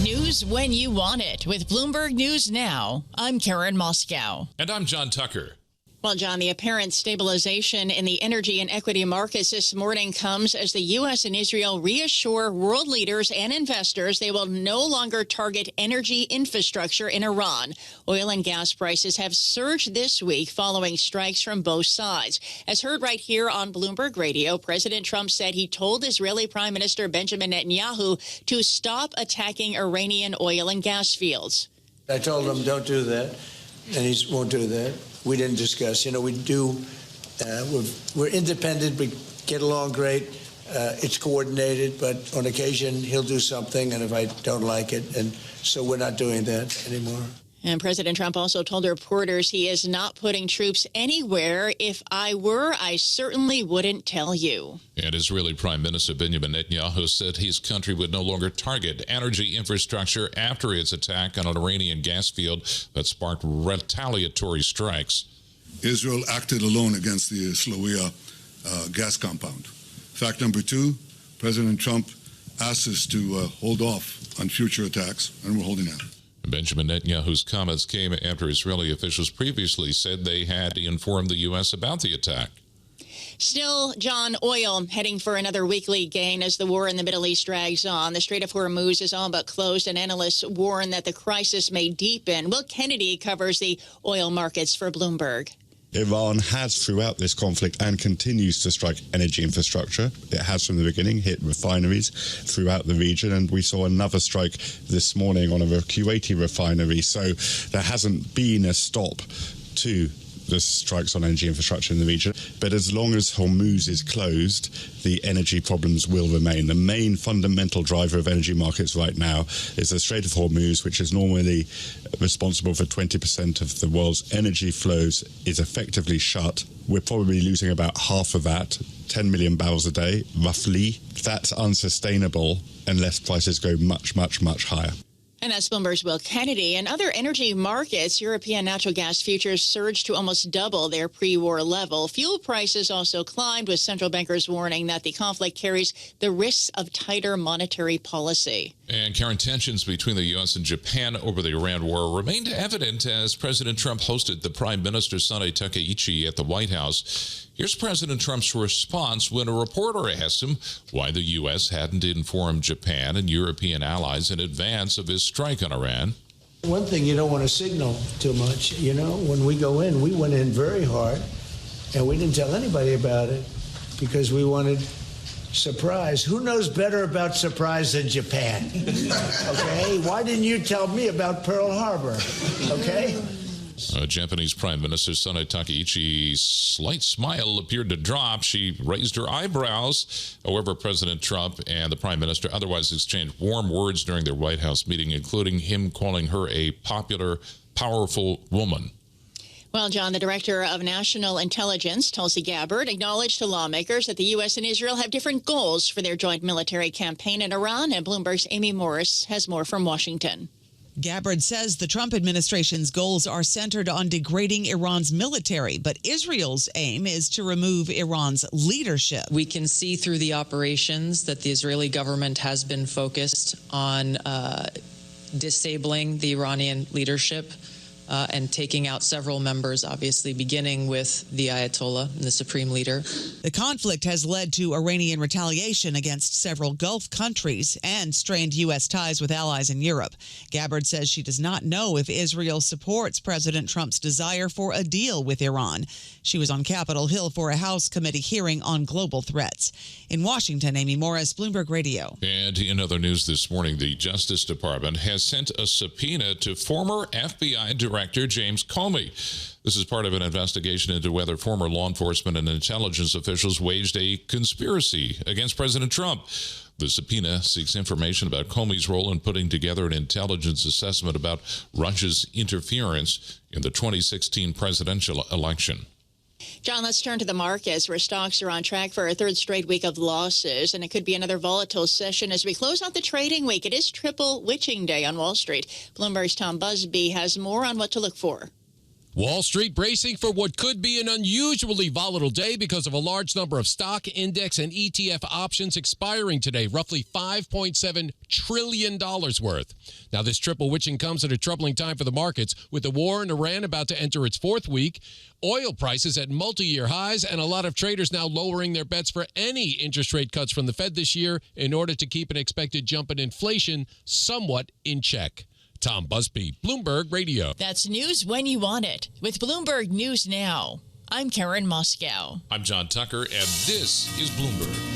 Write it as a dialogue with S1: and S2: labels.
S1: News when you want it with Bloomberg News Now. I'm Karen Moskow.
S2: And I'm John Tucker.
S1: Well, John, the apparent stabilization in the energy and equity markets this morning comes as the U.S. and Israel reassure world leaders and investors they will no longer target energy infrastructure in Iran. Oil and gas prices have surged this week following strikes from both sides. As heard right here on Bloomberg Radio, President Trump said he told Israeli Prime Minister Benjamin Netanyahu to stop attacking Iranian oil and gas fields.
S3: I told him don't do that, and he won't do that. We didn't discuss. We do. We're independent. We get along great. It's coordinated, but on occasion he'll do something, and if I don't like it, and so we're not doing that anymore.
S1: And President Trump also told reporters he is not putting troops anywhere. If I were, I certainly wouldn't tell you.
S2: And Israeli Prime Minister Benjamin Netanyahu said his country would no longer target energy infrastructure after its attack on an Iranian gas field that sparked retaliatory strikes.
S4: Israel acted alone against the Slawia gas compound. Fact number two, President Trump asked us to hold off on future attacks, and we're holding out.
S2: Benjamin Netanyahu's comments came after Israeli officials previously said they had informed the U.S. about the attack.
S1: Still, John, oil heading for another weekly gain as the war in the Middle East drags on. The Strait of Hormuz is all but closed, and analysts warn that the crisis may deepen. Will Kennedy covers the oil markets for Bloomberg.
S5: Iran has throughout this conflict and continues to strike energy infrastructure. It has from the beginning hit refineries throughout the region, and we saw another strike this morning on a Kuwaiti refinery. So there hasn't been a stop to the strikes on energy infrastructure in the region. But as long as Hormuz is closed, the energy problems will remain. The main fundamental driver of energy markets right now is the Strait of Hormuz, which is normally responsible for 20% of the world's energy flows, is effectively shut. We're probably losing about half of that, 10 million barrels a day, roughly. That's unsustainable unless prices go much, much, much higher.
S1: And that's Bloomberg's Will Kennedy. And other energy markets, European natural gas futures surged to almost double their pre-war level. Fuel prices also climbed, with central bankers warning that the conflict carries the risks of tighter monetary policy.
S2: And current tensions between the U.S. and Japan over the Iran war remained evident as President Trump hosted the Prime Minister's son Takaichi at the White House. Here's President Trump's response when a reporter asked him why the U.S. hadn't informed Japan and European allies in advance of his strike on Iran.
S3: One thing you don't want to signal too much. When we go in, we went in very hard, and we didn't tell anybody about it because we wanted surprise. Who knows better about surprise than Japan? Okay? Why didn't you tell me about Pearl Harbor? Okay?
S2: Japanese Prime Minister Sano Takaichi's slight smile appeared to drop. She raised her eyebrows. However, President Trump and the Prime Minister otherwise exchanged warm words during their White House meeting, including him calling her a popular, powerful woman.
S1: Well, John, the director of national intelligence, Tulsi Gabbard, acknowledged to lawmakers that the U.S. and Israel have different goals for their joint military campaign in Iran. And Bloomberg's Amy Morris has more from Washington.
S6: Gabbard says the Trump administration's goals are centered on degrading Iran's military, but Israel's aim is to remove Iran's leadership.
S7: We can see through the operations that the Israeli government has been focused on disabling the Iranian leadership and taking out several members, obviously beginning with the Ayatollah, the supreme leader.
S6: The conflict has led to Iranian retaliation against several Gulf countries and strained U.S. ties with allies in Europe. Gabbard says she does not know if Israel supports President Trump's desire for a deal with Iran. She was on Capitol Hill for a House committee hearing on global threats. In Washington, Amy Morris, Bloomberg Radio.
S2: And in other news this morning, the Justice Department has sent a subpoena to former FBI Director James Comey. This is part of an investigation into whether former law enforcement and intelligence officials waged a conspiracy against President Trump. The subpoena seeks information about Comey's role in putting together an intelligence assessment about Russia's interference in the 2016 presidential election.
S1: John, let's turn to the markets, where stocks are on track for a third straight week of losses, and it could be another volatile session as we close out the trading week. It is triple witching day on Wall Street. Bloomberg's Tom Busby has more on what to look for.
S8: Wall Street bracing for what could be an unusually volatile day because of a large number of stock, index, and ETF options expiring today, roughly $5.7 trillion worth. Now, this triple witching comes at a troubling time for the markets, with the war in Iran about to enter its fourth week, oil prices at multi-year highs, and a lot of traders now lowering their bets for any interest rate cuts from the Fed this year in order to keep an expected jump in inflation somewhat in check. Tom Busby, Bloomberg Radio.
S1: That's news when you want it with Bloomberg News Now. I'm Karen Moskow.
S2: I'm John Tucker, and this is Bloomberg.